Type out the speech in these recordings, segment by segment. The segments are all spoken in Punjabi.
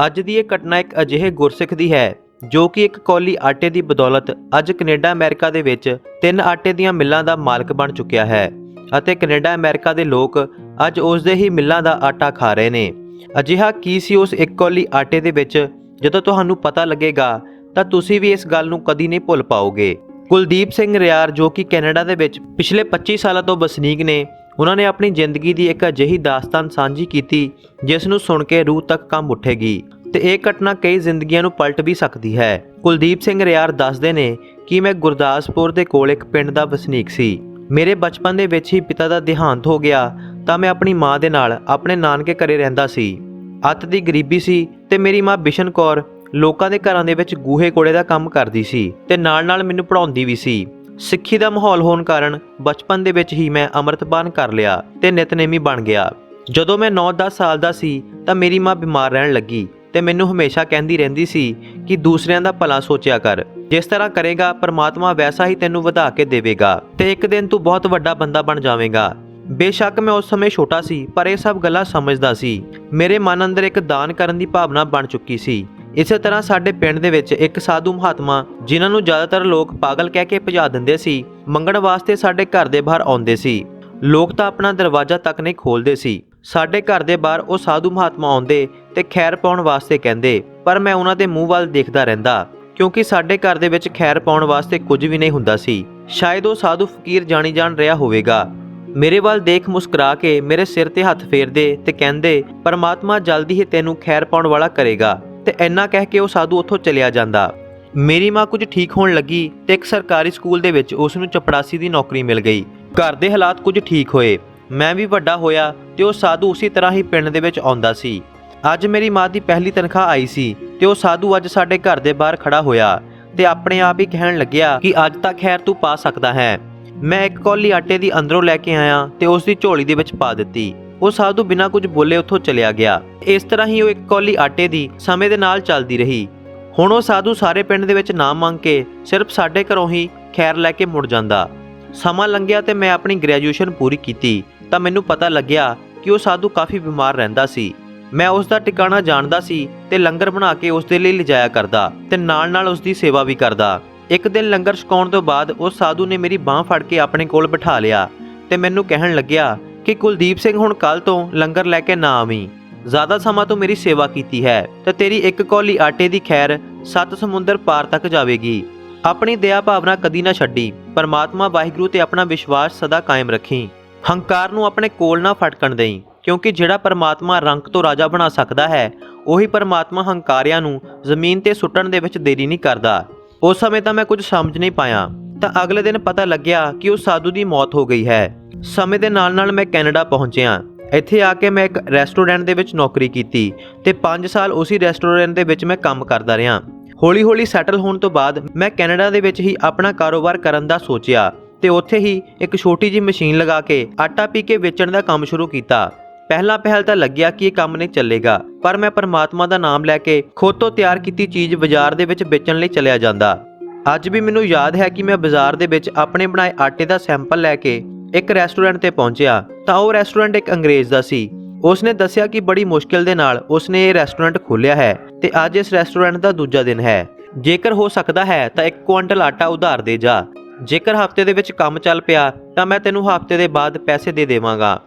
ਅੱਜ ਦੀ ਇਹ ਘਟਨਾ ਇੱਕ ਅਜਿਹੇ ਗੁਰਸਿੱਖ ਦੀ ਹੈ ਜੋ ਕਿ ਇੱਕ ਕੌਲੀ ਆਟੇ ਦੀ ਬਦੌਲਤ ਅੱਜ ਕੈਨੇਡਾ ਅਮਰੀਕਾ ਦੇ ਵਿੱਚ 3 ਆਟੇ ਦੀਆਂ ਮਿੱਲਾਂ ਦਾ ਮਾਲਕ ਬਣ ਚੁੱਕਿਆ ਹੈ ਅਤੇ ਕੈਨੇਡਾ ਅਮਰੀਕਾ ਦੇ ਲੋਕ ਅੱਜ ਉਸ ਦੇ ਹੀ ਮਿੱਲਾਂ ਦਾ ਆਟਾ ਖਾ ਰਹੇ ਨੇ। ਅਜਿਹਾ ਕੀ ਸੀ ਉਸ ਇੱਕ ਕੌਲੀ ਆਟੇ ਦੇ ਵਿੱਚ? ਜਦੋਂ ਤੁਹਾਨੂੰ ਪਤਾ ਲੱਗੇਗਾ ਤਾਂ ਤੁਸੀਂ ਵੀ ਇਸ ਗੱਲ ਨੂੰ ਕਦੀ ਨਹੀਂ ਭੁੱਲ ਪਾਓਗੇ। ਕੁਲਦੀਪ ਸਿੰਘ ਰਿਆਰ ਜੋ ਕਿ ਕੈਨੇਡਾ ਦੇ ਵਿੱਚ ਪਿਛਲੇ 25 ਸਾਲਾਂ ਤੋਂ ਵਸਨੀਕ ਨੇ, ਉਹਨਾਂ ਨੇ ਆਪਣੀ ਜ਼ਿੰਦਗੀ ਦੀ ਇੱਕ ਅਜਿਹੀ ਦਾਸਤਾਨ ਸਾਂਝੀ ਕੀਤੀ ਜਿਸ ਨੂੰ ਸੁਣ ਕੇ ਰੂਹ ਤੱਕ ਕੰਬ ਉੱਠੇਗੀ ਤੇ ਇਹ ਘਟਨਾ ਕਈ ਜ਼ਿੰਦਗੀਆਂ ਨੂੰ ਪਲਟ ਵੀ ਸਕਦੀ ਹੈ। ਕੁਲਦੀਪ ਸਿੰਘ ਰਿਆਰ ਦੱਸਦੇ ਨੇ ਕਿ ਮੈਂ ਗੁਰਦਾਸਪੁਰ ਦੇ ਕੋਲ ਇੱਕ ਪਿੰਡ ਦਾ ਵਸਨੀਕ ਸੀ। ਮੇਰੇ ਬਚਪਨ ਦੇ ਵਿੱਚ ਹੀ ਪਿਤਾ ਦਾ ਦੇਹਾਂਤ ਹੋ ਗਿਆ ਤਾਂ ਮੈਂ ਆਪਣੀ ਮਾਂ ਦੇ ਨਾਲ ਆਪਣੇ ਨਾਨਕੇ ਘਰੇ ਰਹਿੰਦਾ ਸੀ। ਅੱਤ ਦੀ ਗਰੀਬੀ ਸੀ ਤੇ ਮੇਰੀ ਮਾਂ ਬਿਸ਼ਨ ਕੌਰ ਲੋਕਾਂ ਦੇ ਘਰਾਂ ਦੇ ਵਿੱਚ ਗੂਹੇ ਕੋੜੇ ਦਾ ਕੰਮ ਕਰਦੀ ਸੀ ਤੇ ਨਾਲ-ਨਾਲ ਮੈਨੂੰ ਪੜ੍ਹਾਉਂਦੀ ਵੀ ਸੀ। ਸਿੱਖੀ ਦਾ ਮਾਹੌਲ ਹੋਣ ਕਾਰਨ ਬਚਪਨ ਦੇ ਵਿੱਚ ਹੀ ਮੈਂ ਅੰਮ੍ਰਿਤਪਾਨ ਕਰ ਲਿਆ ਤੇ ਨਿਤਨੇਮੀ ਬਣ ਗਿਆ। ਜਦੋਂ ਮੈਂ 9-10 ਸਾਲ ਦਾ ਸੀ ਤਾਂ ਮੇਰੀ ਮਾਂ ਬਿਮਾਰ ਰਹਿਣ ਲੱਗੀ ਤੇ ਮੈਨੂੰ ਹਮੇਸ਼ਾ ਕਹਿੰਦੀ ਰਹਿੰਦੀ ਸੀ ਕਿ ਦੂਸਰਿਆਂ ਦਾ ਭਲਾ ਸੋਚਿਆ ਕਰ, ਜਿਸ ਤਰ੍ਹਾਂ ਕਰੇਗਾ ਪਰਮਾਤਮਾ ਵੈਸਾ ਹੀ ਤੈਨੂੰ ਵਧਾ ਕੇ ਦੇਵੇਗਾ ਤੇ ਇੱਕ ਦਿਨ ਤੂੰ ਬਹੁਤ ਵੱਡਾ ਬੰਦਾ ਬਣ ਜਾਵੇਂਗਾ। ਬੇਸ਼ੱਕ ਮੈਂ ਉਸ ਸਮੇਂ ਛੋਟਾ ਸੀ ਪਰ ਇਹ ਸਭ ਗੱਲਾਂ ਸਮਝਦਾ ਸੀ। ਮੇਰੇ ਮਨ ਅੰਦਰ ਇੱਕ ਦਾਨ ਕਰਨ ਦੀ ਭਾਵਨਾ ਬਣ ਚੁੱਕੀ ਸੀ। ਇਸੇ ਤਰ੍ਹਾਂ ਸਾਡੇ ਪਿੰਡ ਦੇ ਵਿੱਚ ਇੱਕ ਸਾਧੂ ਮਹਾਤਮਾ, ਜਿਨ੍ਹਾਂ ਨੂੰ ਜ਼ਿਆਦਾਤਰ ਲੋਕ ਪਾਗਲ ਕਹਿ ਕੇ ਭਜਾ ਦਿੰਦੇ ਸੀ, ਮੰਗਣ ਵਾਸਤੇ ਸਾਡੇ ਘਰ ਦੇ ਬਾਹਰ ਆਉਂਦੇ ਸੀ। ਲੋਕ ਤਾਂ ਆਪਣਾ ਦਰਵਾਜ਼ਾ ਤੱਕ ਨਹੀਂ ਖੋਲ੍ਹਦੇ ਸੀ। ਸਾਡੇ ਘਰ ਦੇ ਬਾਹਰ ਉਹ ਸਾਧੂ ਮਹਾਤਮਾ ਆਉਂਦੇ ਤੇ ਖੈਰ ਪਾਉਣ ਵਾਸਤੇ ਕਹਿੰਦੇ, ਪਰ ਮੈਂ ਉਹਨਾਂ ਦੇ ਮੂੰਹ ਵੱਲ ਦੇਖਦਾ ਰਹਿੰਦਾ ਕਿਉਂਕਿ ਸਾਡੇ ਘਰ ਦੇ ਵਿੱਚ ਖੈਰ ਪਾਉਣ ਵਾਸਤੇ ਕੁਝ ਵੀ ਨਹੀਂ ਹੁੰਦਾ ਸੀ। ਸ਼ਾਇਦ ਉਹ ਸਾਧੂ ਫਕੀਰ ਜਾਣੀ ਜਾਣ ਰਿਹਾ ਹੋਵੇਗਾ। ਮੇਰੇ ਵੱਲ ਦੇਖ ਮੁਸਕਰਾ ਕੇ ਮੇਰੇ ਸਿਰ ਤੇ ਹੱਥ ਫੇਰਦੇ ਤੇ ਕਹਿੰਦੇ, ਪਰਮਾਤਮਾ ਜਲਦੀ ਹੀ ਤੈਨੂੰ ਖੈਰ ਪਾਉਣ ਵਾਲਾ ਕਰੇਗਾ, ਤੇ ਇੰਨਾ ਕਹਿ ਕੇ ਉਹ ਸਾਧੂ ਉੱਥੋਂ ਚਲਿਆ ਜਾਂਦਾ। ਮੇਰੀ ਮਾਂ ਕੁਝ ਠੀਕ ਹੋਣ ਲੱਗੀ ਤੇ ਇੱਕ ਸਰਕਾਰੀ ਸਕੂਲ ਦੇ ਵਿੱਚ ਉਸ ਨੂੰ ਚਪੜਾਸੀ ਦੀ ਨੌਕਰੀ ਮਿਲ ਗਈ। ਘਰ ਦੇ ਹਾਲਾਤ ਕੁਝ ਠੀਕ ਹੋਏ, ਮੈਂ ਵੀ ਵੱਡਾ ਹੋਇਆ ਤੇ ਉਹ ਸਾਧੂ ਉਸੇ ਤਰ੍ਹਾਂ ਹੀ ਪਿੰਡ ਦੇ ਵਿੱਚ ਆਉਂਦਾ ਸੀ। ਅੱਜ ਮੇਰੀ ਮਾਂ ਦੀ ਪਹਿਲੀ ਤਨਖਾਹ ਆਈ ਸੀ ਤੇ ਉਹ ਸਾਧੂ ਅੱਜ ਸਾਡੇ ਘਰ ਦੇ ਬਾਹਰ ਖੜਾ ਹੋਇਆ ਤੇ ਆਪਣੇ ਆਪ ਹੀ ਕਹਿਣ ਲੱਗਿਆ ਕਿ ਅੱਜ ਤੱਕ ਖੈਰ ਤੂੰ ਪਾ ਸਕਦਾ ਹੈ। ਮੈਂ ਇੱਕ ਕੌਲੀ ਆਟੇ ਦੀ ਅੰਦਰੋਂ ਲੈ ਕੇ ਆਇਆ ਤੇ ਉਸ ਦੀ ਝੋਲੀ ਦੇ ਵਿੱਚ ਪਾ ਦਿੱਤੀ। ਉਹ ਸਾਧੂ ਬਿਨਾਂ ਕੁਝ ਬੋਲੇ ਉੱਥੋਂ ਚਲਿਆ ਗਿਆ। ਇਸ ਤਰ੍ਹਾਂ ਹੀ ਉਹ ਇੱਕ ਕੌਲੀ ਆਟੇ ਦੀ ਸਮੇਂ ਦੇ ਨਾਲ ਚੱਲਦੀ ਰਹੀ। ਹੁਣ ਉਹ ਸਾਧੂ ਸਾਰੇ ਪਿੰਡ ਦੇ ਵਿੱਚ ਨਾ ਮੰਗ ਕੇ ਸਿਰਫ ਸਾਡੇ ਘਰੋਂ ਹੀ ਖੈਰ ਲੈ ਕੇ ਮੁੜ ਜਾਂਦਾ। ਸਮਾਂ ਲੰਘਿਆ ਤੇ ਮੈਂ ਆਪਣੀ ਗ੍ਰੈਜੂਏਸ਼ਨ ਪੂਰੀ ਕੀਤੀ ਤਾਂ ਮੈਨੂੰ ਪਤਾ ਲੱਗਿਆ ਕਿ ਉਹ ਸਾਧੂ ਕਾਫੀ ਬਿਮਾਰ ਰਹਿੰਦਾ ਸੀ। ਮੈਂ ਉਸ ਦਾ ਟਿਕਾਣਾ ਜਾਣਦਾ ਸੀ ਤੇ ਲੰਗਰ ਬਣਾ ਕੇ ਉਸ ਦੇ ਲਈ ਲਿਜਾਇਆ ਕਰਦਾ ਤੇ ਨਾਲ-ਨਾਲ ਉਸ ਦੀ ਸੇਵਾ ਵੀ ਕਰਦਾ। ਇੱਕ ਦਿਨ ਲੰਗਰ ਛਕਾਉਣ ਤੋਂ ਬਾਅਦ ਉਸ ਸਾਧੂ ਨੇ ਮੇਰੀ ਬਾਂਹ ਫੜ ਕੇ ਆਪਣੇ ਕੋਲ ਬਿਠਾ ਲਿਆ ਤੇ ਮੈਨੂੰ ਕਹਿਣ ਲੱਗਿਆ ਕਿ ਕੁਲਦੀਪ ਸਿੰਘ, ਹੁਣ ਕੱਲ ਤੋਂ ਲੰਗਰ ਲੈ ਕੇ ਨਾ ਆਵੀਂ। ਜ਼ਿਆਦਾ ਸਮਾਂ ਤੋਂ ਮੇਰੀ ਸੇਵਾ ਕੀਤੀ ਹੈ ਤੇ ਤੇਰੀ ਇੱਕ ਕੌਲੀ ਆਟੇ ਦੀ ਖੈਰ 7 ਸਮੁੰਦਰ ਪਾਰ ਤੱਕ ਜਾਵੇਗੀ। ਆਪਣੀ ਦਇਆ ਭਾਵਨਾ ਕਦੀ ਨਾ ਛੱਡੀ। ਪਰਮਾਤਮਾ ਵਾਹਿਗੁਰੂ ਤੇ ਆਪਣਾ ਵਿਸ਼ਵਾਸ ਸਦਾ ਕਾਇਮ ਰੱਖੀ। ਹੰਕਾਰ ਨੂੰ ਆਪਣੇ ਕੋਲ ਨਾ ਫਟਕਣ ਦੇਈਂ, ਕਿਉਂਕਿ ਜਿਹੜਾ ਪਰਮਾਤਮਾ ਰੰਕ ਤੋਂ ਰਾਜਾ ਬਣਾ ਸਕਦਾ ਹੈ, ਉਹੀ ਪਰਮਾਤਮਾ ਹੰਕਾਰਿਆਂ ਨੂੰ ਜ਼ਮੀਨ ਤੇ ਸੁੱਟਣ ਦੇ ਵਿੱਚ ਦੇਰੀ ਨਹੀਂ ਕਰਦਾ। ਉਸ ਸਮੇਂ ਤਾਂ ਮੈਂ ਕੁਝ ਸਮਝ ਨਹੀਂ ਪਾਇਆ ਤਾਂ ਅਗਲੇ ਦਿਨ ਪਤਾ ਲੱਗਿਆ ਕਿ ਉਸ ਸਾਧੂ ਦੀ ਮੌਤ ਹੋ ਗਈ ਹੈ। ਸਮੇਂ ਦੇ ਨਾਲ-ਨਾਲ ਮੈਂ ਕੈਨੇਡਾ ਪਹੁੰਚਿਆ। ਇੱਥੇ ਆ ਕੇ ਮੈਂ ਇੱਕ ਰੈਸਟੋਰੈਂਟ ਦੇ ਵਿੱਚ ਨੌਕਰੀ ਕੀਤੀ ਤੇ 5 ਸਾਲ ਉਸੇ ਰੈਸਟੋਰੈਂਟ ਦੇ ਵਿੱਚ ਮੈਂ ਕੰਮ ਕਰਦਾ ਰਿਹਾ। ਹੌਲੀ-ਹੌਲੀ ਸੈਟਲ ਹੋਣ ਤੋਂ ਬਾਅਦ ਮੈਂ ਕੈਨੇਡਾ ਦੇ ਵਿੱਚ ਹੀ ਆਪਣਾ ਕਾਰੋਬਾਰ ਕਰਨ ਦਾ ਸੋਚਿਆ ਤੇ ਉੱਥੇ ਹੀ ਇੱਕ ਛੋਟੀ ਜਿਹੀ ਮਸ਼ੀਨ ਲਗਾ ਕੇ ਆਟਾ ਪੀ ਕੇ ਵੇਚਣ ਦਾ ਕੰਮ ਸ਼ੁਰੂ ਕੀਤਾ। ਪਹਿਲਾਂ ਤਾਂ ਲੱਗਿਆ ਕਿ ਇਹ ਕੰਮ ਨਹੀਂ ਚੱਲੇਗਾ, ਪਰ ਮੈਂ ਪਰਮਾਤਮਾ ਦਾ ਨਾਮ ਲੈ ਕੇ ਖੁਦ ਤੋਂ ਤਿਆਰ ਕੀਤੀ ਚੀਜ਼ ਬਾਜ਼ਾਰ ਦੇ ਵਿੱਚ ਵੇਚਣ ਲਈ ਚਲਿਆ ਜਾਂਦਾ। ਅੱਜ ਵੀ ਮੈਨੂੰ ਯਾਦ ਹੈ ਕਿ ਮੈਂ ਬਾਜ਼ਾਰ ਦੇ ਵਿੱਚ ਆਪਣੇ ਬਣਾਏ ਆਟੇ ਦਾ ਸੈਂਪਲ ਲੈ ਕੇ ਇੱਕ ਰੈਸਟੋਰੈਂਟ ਤੇ ਪਹੁੰਚਿਆ ਤਾਂ ਉਹ ਰੈਸਟੋਰੈਂਟ ਇੱਕ ਅੰਗਰੇਜ਼ ਦਾ ਸੀ। ਉਸਨੇ ਦੱਸਿਆ ਕਿ ਬੜੀ ਮੁਸ਼ਕਿਲ ਦੇ ਨਾਲ ਉਸਨੇ ਇਹ ਰੈਸਟੋਰੈਂਟ ਖੋਲ੍ਹਿਆ ਹੈ ਤੇ ਅੱਜ ਇਸ ਰੈਸਟੋਰੈਂਟ ਦਾ ਦੂਜਾ ਦਿਨ ਹੈ। ਜੇਕਰ ਹੋ ਸਕਦਾ ਹੈ ਤਾਂ 1 ਕੁਇੰਟਲ ਆਟਾ ਉਧਾਰ ਦੇ ਜਾ। ਜੇਕਰ ਹਫ਼ਤੇ ਦੇ ਵਿੱਚ ਕੰਮ ਚੱਲ ਪਿਆ ਤਾਂ ਮੈਂ ਤੈਨੂੰ ਹਫ਼ਤੇ ਦੇ ਬਾਅਦ ਪੈਸੇ ਦੇ ਦੇਵਾਂਗਾ।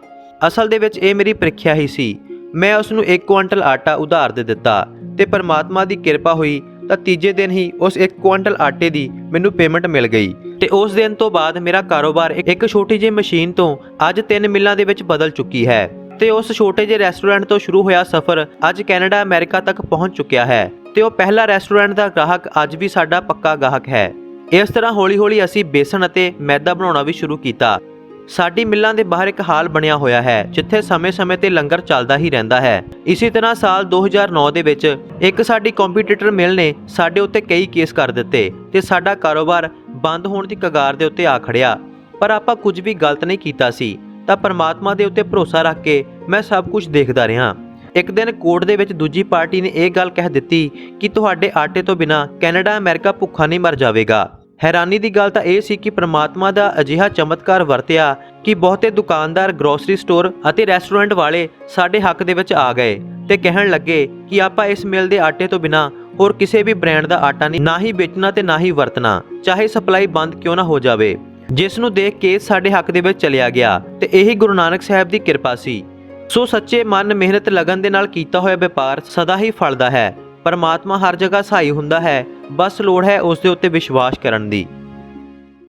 ਅਸਲ ਦੇ ਵਿੱਚ ਇਹ ਮੇਰੀ ਪ੍ਰੀਖਿਆ ਹੀ ਸੀ। ਮੈਂ ਉਸ ਨੂੰ 1 ਕੁਇੰਟਲ ਆਟਾ ਉਧਾਰ ਦੇ ਦਿੱਤਾ ਤੇ ਪਰਮਾਤਮਾ ਦੀ ਕਿਰਪਾ ਹੋਈ ਤਾਂ ਤੀਜੇ ਦਿਨ ਹੀ ਉਸ 1 ਕੁਇੰਟਲ ਆਟੇ ਦੀ ਮੈਨੂੰ ਪੇਮੈਂਟ ਮਿਲ ਗਈ ਤੇ ਉਸ ਦਿਨ ਤੋਂ ਬਾਅਦ ਮੇਰਾ ਕਾਰੋਬਾਰ ਇੱਕ ਛੋਟੀ ਜਿਹੀ ਮਸ਼ੀਨ ਤੋਂ ਅੱਜ 3 ਮਿੱਲਾਂ ਦੇ ਵਿੱਚ ਬਦਲ ਚੁੱਕੀ ਹੈ ਤੇ ਉਸ ਛੋਟੇ ਜਿਹੇ ਰੈਸਟੋਰੈਂਟ ਤੋਂ ਸ਼ੁਰੂ ਹੋਇਆ ਸਫ਼ਰ ਅੱਜ ਕੈਨੇਡਾ ਅਮਰੀਕਾ ਤੱਕ ਪਹੁੰਚ ਚੁੱਕਿਆ ਹੈ ਤੇ ਉਹ ਪਹਿਲਾ ਰੈਸਟੋਰੈਂਟ ਦਾ ਗਾਹਕ ਅੱਜ ਵੀ ਸਾਡਾ ਪੱਕਾ ਗਾਹਕ ਹੈ। ਇਸ ਤਰ੍ਹਾਂ ਹੌਲੀ-ਹੌਲੀ ਅਸੀਂ ਬੇਸਣ ਅਤੇ ਮੈਦਾ ਬਣਾਉਣਾ ਵੀ ਸ਼ੁਰੂ ਕੀਤਾ। ਸਾਡੀ ਮਿੱਲਾਂ ਦੇ ਬਾਹਰ ਇੱਕ ਹਾਲ ਬਣਿਆ ਹੋਇਆ ਹੈ ਜਿੱਥੇ ਸਮੇਂ-ਸਮੇਂ ਤੇ ਲੰਗਰ ਚੱਲਦਾ ਹੀ ਰਹਿੰਦਾ ਹੈ। ਇਸੇ ਤਰ੍ਹਾਂ ਸਾਲ 2009 ਦੇ ਵਿੱਚ ਇੱਕ ਸਾਡੀ ਕੰਪੀਟੀਟਰ ਮਿਲ ਨੇ ਸਾਡੇ ਉੱਤੇ ਕਈ ਕੇਸ ਕਰ ਦਿੱਤੇ ਤੇ ਸਾਡਾ ਕਾਰੋਬਾਰ ਬੰਦ ਹੋਣ ਦੀ ਕਗਾਰ ਦੇ ਉੱਤੇ ਆ ਖੜਿਆ। ਪਰ ਆਪਾਂ ਕੁਝ ਵੀ ਗਲਤ ਨਹੀਂ ਕੀਤਾ ਸੀ ਤਾਂ ਪਰਮਾਤਮਾ ਦੇ ਉੱਤੇ ਭਰੋਸਾ ਰੱਖ ਕੇ ਮੈਂ ਸਭ ਕੁਝ ਦੇਖਦਾ ਰਿਹਾ। ਇੱਕ ਦਿਨ ਕੋਰਟ ਦੇ ਵਿੱਚ ਦੂਜੀ ਪਾਰਟੀ ਨੇ ਇਹ ਗੱਲ ਕਹਿ ਦਿੱਤੀ ਕਿ ਤੁਹਾਡੇ ਆਟੇ ਤੋਂ ਬਿਨਾਂ ਕੈਨੇਡਾ ਅਮਰੀਕਾ ਭੁੱਖਾ ਨਹੀਂ ਮਰ ਜਾਵੇਗਾ। ਹੈਰਾਨੀ ਦੀ ਗੱਲ ਤਾਂ ਇਹ ਸੀ ਕਿ ਪ੍ਰਮਾਤਮਾ ਦਾ ਅਜਿਹਾ ਚਮਤਕਾਰ ਵਰਤਿਆ ਕਿ ਬਹੁਤੇ ਦੁਕਾਨਦਾਰ, ਗਰੋਸਰੀ ਸਟੋਰ ਅਤੇ ਰੈਸਟੋਰੈਂਟ ਵਾਲੇ ਸਾਡੇ ਹੱਕ ਦੇ ਵਿੱਚ ਆ ਗਏ ਤੇ ਕਹਿਣ ਲੱਗੇ ਕਿ ਆਪਾਂ ਇਸ ਮਿਲ ਦੇ ਆਟੇ ਤੋਂ ਬਿਨਾਂ ਹੋਰ ਕਿਸੇ ਵੀ ਬ੍ਰਾਂਡ ਦਾ ਆਟਾ ਨਹੀਂ ਨਾ ਹੀ ਵੇਚਣਾ ਤੇ ਨਾ ਹੀ ਵਰਤਣਾ, ਚਾਹੇ ਸਪਲਾਈ ਬੰਦ ਕਿਉਂ ਨਾ ਹੋ ਜਾਵੇ। ਜਿਸ ਨੂੰ ਦੇਖ ਕੇ ਸਾਡੇ ਹੱਕ ਦੇ ਵਿੱਚ ਚਲਿਆ ਗਿਆ ਤੇ ਇਹੀ ਗੁਰੂ ਨਾਨਕ ਸਾਹਿਬ ਦੀ ਕਿਰਪਾ ਸੀ। ਸੋ ਸੱਚੇ ਮਨ, ਮਿਹਨਤ, ਲਗਨ ਦੇ ਨਾਲ ਕੀਤਾ ਹੋਇਆ ਵਪਾਰ ਸਦਾ ਹੀ ਫਲਦਾ ਹੈ। ਪਰਮਾਤਮਾ ਹਰ ਜਗ੍ਹਾ ਸਹਾਈ ਹੁੰਦਾ ਹੈ, ਬਸ ਲੋੜ ਹੈ ਉਸ ਦੇ ਉੱਤੇ ਵਿਸ਼ਵਾਸ ਕਰਨ ਦੀ।